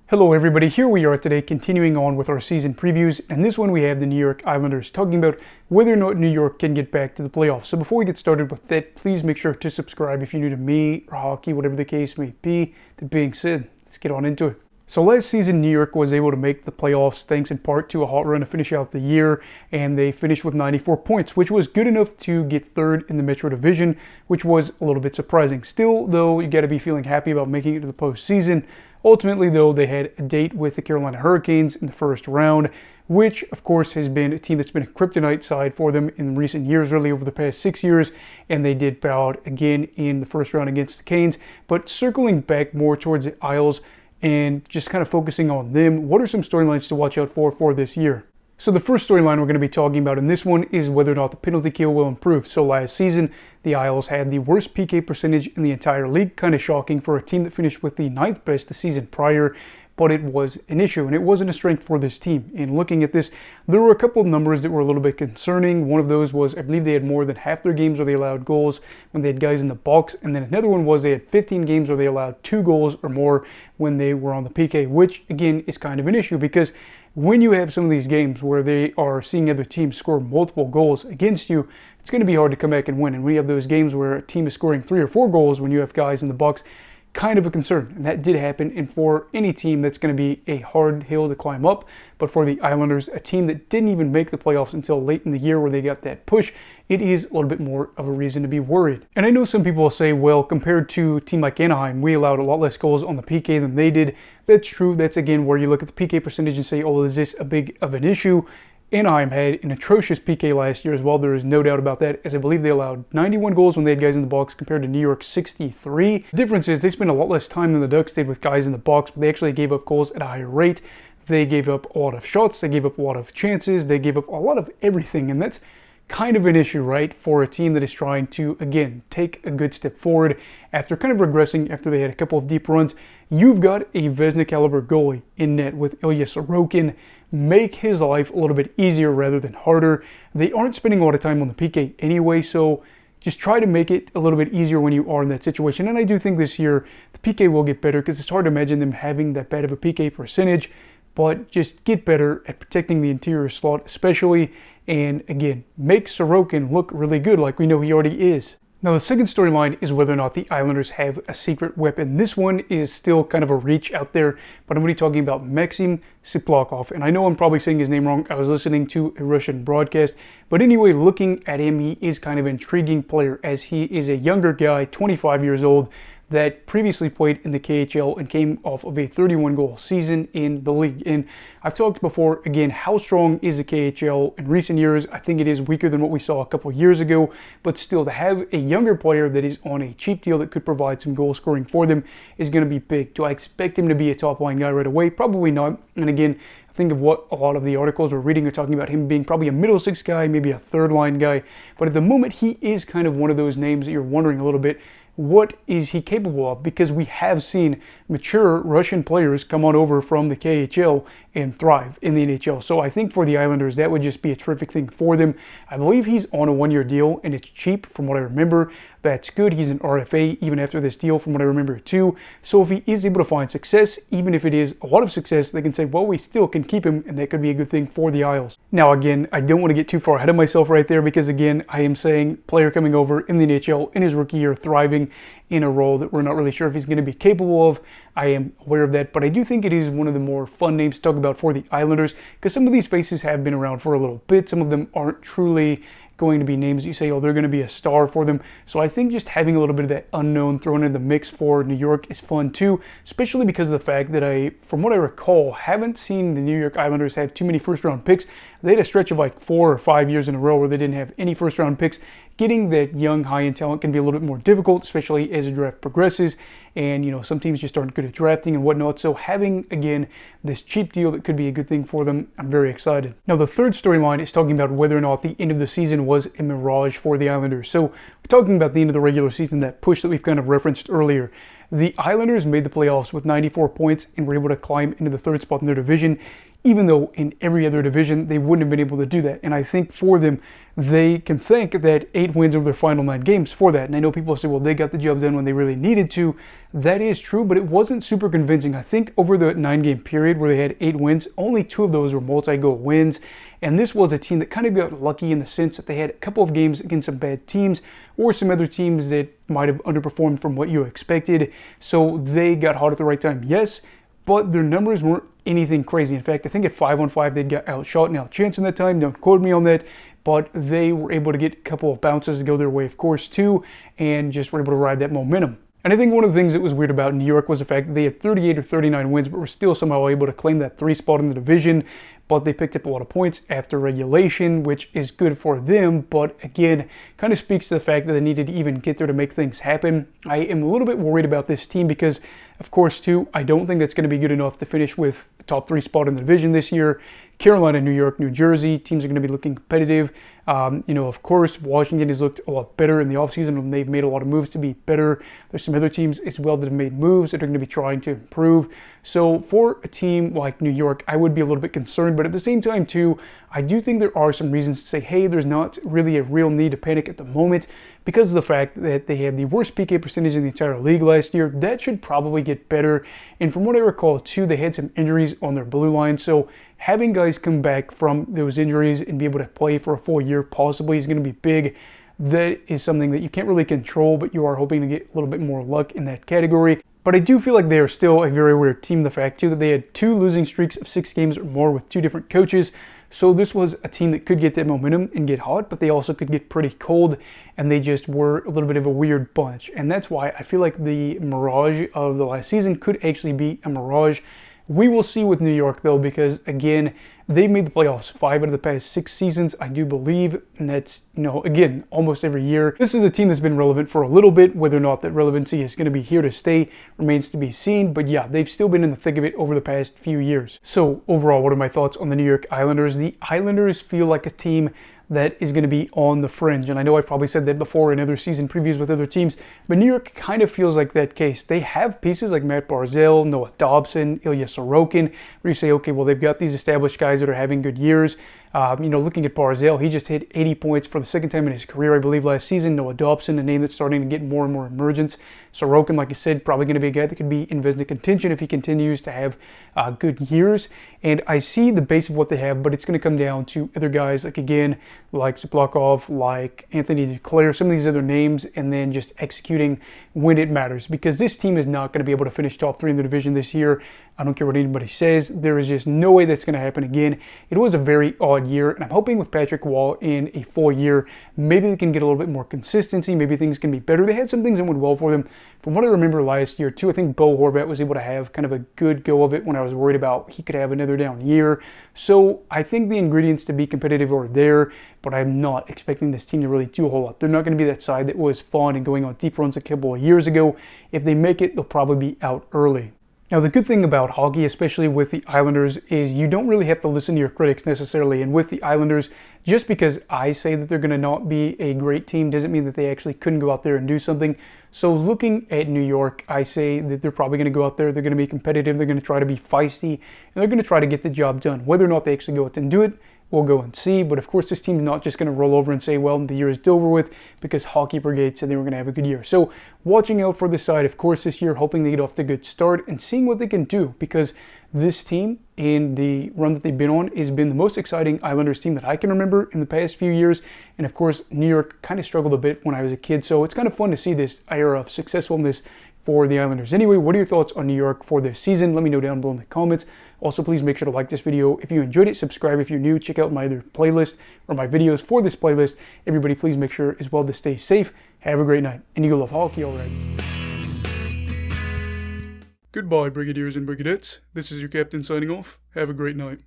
Hello everybody, here we are today continuing on with our season previews, and this one we have the New York Islanders talking about whether or not New York can get back to the playoffs. So before we get started with that, please make sure to subscribe if you're new to me or hockey, whatever the case may be. That being said, let's get on into it. So last season, New York was able to make the playoffs thanks in part to a hot run to finish out the year, and they finished with 94 points, which was good enough to get third in the Metro Division, which was a little bit surprising. Still, though, you got to be feeling happy about making it to the postseason. Ultimately, though, they had a date with the Carolina Hurricanes in the first round, which, of course, has been a team that's been a kryptonite side for them in recent years, really over the past 6 years, and they did bow out again in the first round against the Canes. But circling back more towards the Isles and just kind of focusing on them, what are some storylines to watch out for this year? So the first storyline we're going to be talking about in this one is whether or not the penalty kill will improve. So last season, the Isles had the worst PK percentage in the entire league. Kind of shocking for a team that finished with the 9th best the season prior, but it was an issue, and it wasn't a strength for this team. And looking at this, there were a couple of numbers that were a little bit concerning. One of those was, I believe they had more than half their games where they allowed goals when they had guys in the box, and then another one was they had 15 games where they allowed 2 goals or more when they were on the PK, which again is kind of an issue because when you have some of these games where they are seeing other teams score multiple goals against you, it's going to be hard to come back and win. And we have those games where a team is scoring 3 or 4 goals when you have guys in the box, kind of a concern. And that did happen. And for any team, that's going to be a hard hill to climb up. But for the Islanders, a team that didn't even make the playoffs until late in the year where they got that push, it is a little bit more of a reason to be worried. And I know some people will say, well, compared to a team like Anaheim, we allowed a lot less goals on the PK than they did. That's true. That's, again, where you look at the PK percentage and say, oh, is this a big of an issue? Anaheim had an atrocious PK last year as well. There is no doubt about that, as I believe they allowed 91 goals when they had guys in the box compared to New York's 63. The difference is they spent a lot less time than the Ducks did with guys in the box, but they actually gave up goals at a higher rate. They gave up a lot of shots. They gave up a lot of chances. They gave up a lot of everything, and that's kind of an issue, right, for a team that is trying to, again, take a good step forward after kind of regressing after they had a couple of deep runs. You've got a Vezina caliber goalie in net with Ilya Sorokin. Make his life a little bit easier rather than harder. They aren't spending a lot of time on the PK anyway, so just try to make it a little bit easier when you are in that situation. And I do think this year the PK will get better because it's hard to imagine them having that bad of a PK percentage, but just get better at protecting the interior slot especially. And again, make Sorokin look really good like we know he already is. Now the second storyline is whether or not the Islanders have a secret weapon. This one is still kind of a reach out there, but I'm going to be talking about Maxim Siplakov. And I know I'm probably saying his name wrong. I was listening to a Russian broadcast. But anyway, looking at him, he is kind of an intriguing player as he is a younger guy, 25 years old, that previously played in the KHL and came off of a 31-goal season in the league. And I've talked before, again, how strong is the KHL in recent years? I think it is weaker than what we saw a couple of years ago, but still to have a younger player that is on a cheap deal that could provide some goal scoring for them is going to be big. Do I expect him to be a top-line guy right away? Probably not. And again, think of what a lot of the articles we're reading are talking about him being probably a middle six guy, maybe a third line guy. But at the moment, he is kind of one of those names that you're wondering a little bit, what is he capable of? Because we have seen mature Russian players come on over from the KHL and thrive in the NHL. So I think for the Islanders, that would just be a terrific thing for them. I believe he's on a 1-year deal and it's cheap from what I remember. That's good. He's an RFA even after this deal from what I remember too. So if he is able to find success, even if it is a lot of success, they can say, well, we still can keep him, and that could be a good thing for the Isles. Now again, I don't want to get too far ahead of myself right there because again, I am saying player coming over in the NHL in his rookie year, thriving in a role that we're not really sure if he's going to be capable of. I am aware of that, but I do think it is one of the more fun names to talk about for the Islanders because some of these faces have been around for a little bit. Some of them aren't truly going to be names you say, oh, they're going to be a star for them. So I think just having a little bit of that unknown thrown in the mix for New York is fun too, especially because of the fact that from what I recall, haven't seen the New York Islanders have too many first-round picks. They had a stretch of like 4 or 5 years in a row where they didn't have any first-round picks. Getting that young, high-end talent can be a little bit more difficult, especially as the draft progresses. And, you know, some teams just aren't good at drafting and whatnot. So having, again, this cheap deal that could be a good thing for them, I'm very excited. Now, the third storyline is talking about whether or not the end of the season was a mirage for the Islanders. So we're talking about the end of the regular season, that push that we've kind of referenced earlier. The Islanders made the playoffs with 94 points and were able to climb into the third spot in their division, even though in every other division they wouldn't have been able to do that. And I think for them, they can thank that 8 wins over their final 9 games for that. And I know people say, well, they got the job done when they really needed to. That is true, but it wasn't super convincing. I think over the 9-game period where they had 8 wins, only 2 of those were multi-goal wins. And this was a team that kind of got lucky in the sense that they had a couple of games against some bad teams or some other teams that might have underperformed from what you expected. So they got hot at the right time, yes, but their numbers weren't anything crazy. In fact, I think at 5-on-5 they got outshot and outchanced in that time. Don't quote me on that, but they were able to get a couple of bounces to go their way, of course, too, and just were able to ride that momentum. And I think one of the things that was weird about New York was the fact that they had 38 or 39 wins, but were still somehow able to claim that 3 spot in the division. But they picked up a lot of points after regulation, which is good for them. But again, kind of speaks to the fact that they needed to even get there to make things happen. I am a little bit worried about this team because, of course, too, I don't think that's going to be good enough to finish with a top 3 spot in the division this year. Carolina, New York, New Jersey, teams are going to be looking competitive. Of course, Washington has looked a lot better in the offseason and they've made a lot of moves to be better. There's some other teams as well that have made moves that are going to be trying to improve. So for a team like New York, I would be a little bit concerned, but at the same time too, I do think there are some reasons to say, hey, there's not really a real need to panic at the moment because of the fact that they had the worst PK percentage in the entire league last year. That should probably get better. And from what I recall too, they had some injuries on their blue line. So having guys come back from those injuries and be able to play for a full year possibly is going to be big. That is something that you can't really control, but you are hoping to get a little bit more luck in that category. But I do feel like they are still a very weird team. The fact too that they had 2 losing streaks of 6 games or more with 2 different coaches. So this was a team that could get that momentum and get hot, but they also could get pretty cold, and they just were a little bit of a weird bunch. And that's why I feel like the mirage of the last season could actually be a mirage. We will see with New York though, because again, they made the playoffs 5 out of the past 6 seasons, I do believe, and that's, again, almost every year. This is a team that's been relevant for a little bit. Whether or not that relevancy is going to be here to stay remains to be seen, but yeah, they've still been in the thick of it over the past few years. So overall, what are my thoughts on the New York Islanders? The Islanders feel like a team that is going to be on the fringe. And I know I've probably said that before in other season previews with other teams, but New York kind of feels like that case. They have pieces like Matt Barzal, Noah Dobson, Ilya Sorokin, where you say, okay, well, they've got these established guys that are having good years. Looking at Barzal, he just hit 80 points for the 2nd time in his career, I believe, last season. Noah Dobson, a name that's starting to get more and more emergence. Sorokin, like I said, probably going to be a guy that could be in Vezina contention if he continues to have good years. And I see the base of what they have, but it's going to come down to other guys like Zaplakov, like Anthony Duclair, some of these other names, and then just executing when it matters. Because this team is not going to be able to finish top 3 in the division this year. I don't care what anybody says. There is just no way that's going to happen again. It was a very odd year, and I'm hoping with Patrick Wall in a full year, maybe they can get a little bit more consistency. Maybe things can be better. They had some things that went well for them. From what I remember last year, too, I think Bo Horvat was able to have kind of a good go of it when I was worried about he could have another down year. So I think the ingredients to be competitive are there, but I'm not expecting this team to really do a whole lot. They're not going to be that side that was fun and going on deep runs a couple of years ago. If they make it, they'll probably be out early. Now, the good thing about hockey, especially with the Islanders, is you don't really have to listen to your critics necessarily. And with the Islanders, just because I say that they're going to not be a great team doesn't mean that they actually couldn't go out there and do something. So looking at New York, I say that they're probably going to go out there, they're going to be competitive, they're going to try to be feisty, and they're going to try to get the job done. Whether or not they actually go out and do it, we'll go and see. But of course, this team's not just going to roll over and say, well, the year is over with, because Hockey Brigade said they were going to have a good year. So watching out for the side, of course, this year, hoping they get off to a good start and seeing what they can do, because this team in the run that they've been on has been the most exciting Islanders team that I can remember in the past few years. And of course, New York kind of struggled a bit when I was a kid. So it's kind of fun to see this era of successfulness for the Islanders. Anyway, what are your thoughts on New York for this season? Let me know down below in the comments. Also, please make sure to like this video. If you enjoyed it, subscribe if you're new. Check out my other playlist or my videos for this playlist. Everybody, please make sure as well to stay safe. Have a great night. And you go love hockey, all right. Goodbye, Brigadiers and Brigadettes. This is your captain signing off. Have a great night.